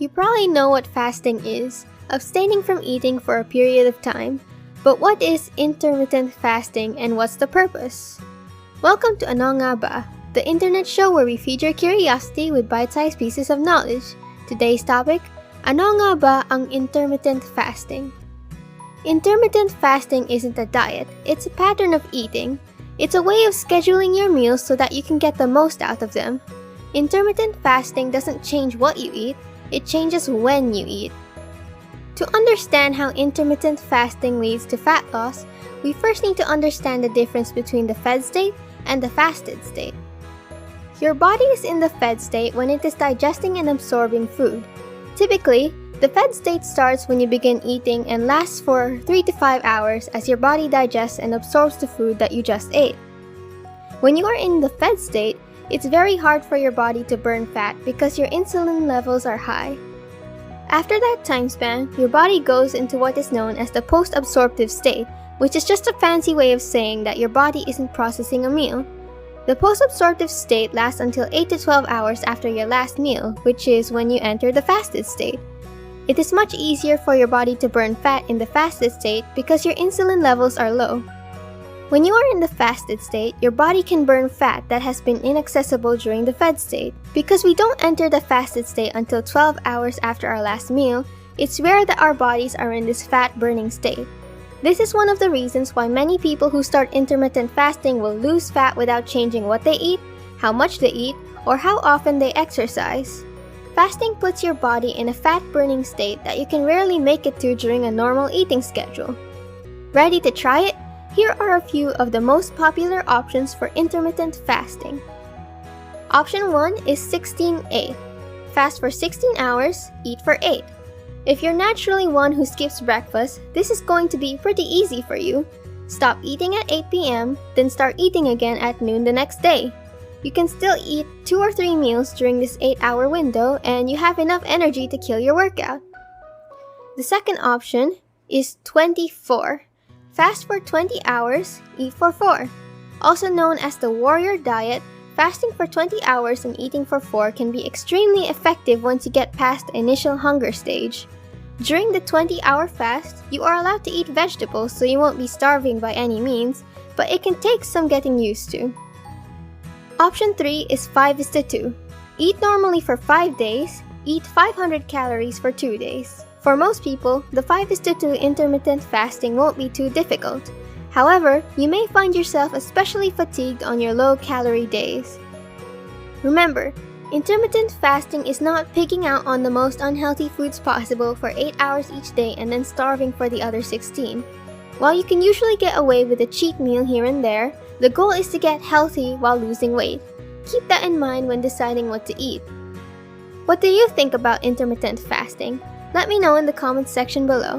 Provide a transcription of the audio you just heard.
You probably know what fasting is, abstaining from eating for a period of time. But what is intermittent fasting and what's the purpose? Welcome to Ano Nga Ba, the internet show where we feed your curiosity with bite-sized pieces of knowledge. Today's topic, ano nga ba ang intermittent fasting? Intermittent fasting isn't a diet, it's a pattern of eating. It's a way of scheduling your meals so that you can get the most out of them. Intermittent fasting doesn't change what you eat, it changes when you eat. To understand how intermittent fasting leads to fat loss, we first need to understand the difference between the fed state and the fasted state. Your body is in the fed state when it is digesting and absorbing food. Typically, the fed state starts when you begin eating and lasts for 3 to 5 hours as your body digests and absorbs the food that you just ate. When you are in the fed state, it's very hard for your body to burn fat because your insulin levels are high. After that time span, your body goes into what is known as the post-absorptive state, which is just a fancy way of saying that your body isn't processing a meal. The post-absorptive state lasts until 8 to 12 hours after your last meal, which is when you enter the fasted state. It is much easier for your body to burn fat in the fasted state because your insulin levels are low. When you are in the fasted state, your body can burn fat that has been inaccessible during the fed state. Because we don't enter the fasted state until 12 hours after our last meal, it's rare that our bodies are in this fat-burning state. This is one of the reasons why many people who start intermittent fasting will lose fat without changing what they eat, how much they eat, or how often they exercise. Fasting puts your body in a fat-burning state that you can rarely make it to during a normal eating schedule. Ready to try it? Here are a few of the most popular options for intermittent fasting. Option 1 is 16-8. Fast for 16 hours, eat for 8. If you're naturally one who skips breakfast, this is going to be pretty easy for you. Stop eating at 8 p.m., then start eating again at noon the next day. You can still eat 2 or 3 meals during this 8-hour window and you have enough energy to kill your workout. The second option is 24. Fast for 20 hours, eat for 4. Also known as the warrior diet, fasting for 20 hours and eating for 4 can be extremely effective once you get past the initial hunger stage. During the 20-hour fast, you are allowed to eat vegetables so you won't be starving by any means, but it can take some getting used to. Option 3 is 5:2. Eat normally for 5 days, eat 500 calories for 2 days. For most people, the 5:2 intermittent fasting won't be too difficult. However, you may find yourself especially fatigued on your low-calorie days. Remember, intermittent fasting is not picking out on the most unhealthy foods possible for 8 hours each day and then starving for the other 16. While you can usually get away with a cheat meal here and there, the goal is to get healthy while losing weight. Keep that in mind when deciding what to eat. What do you think about intermittent fasting? Let me know in the comments section below.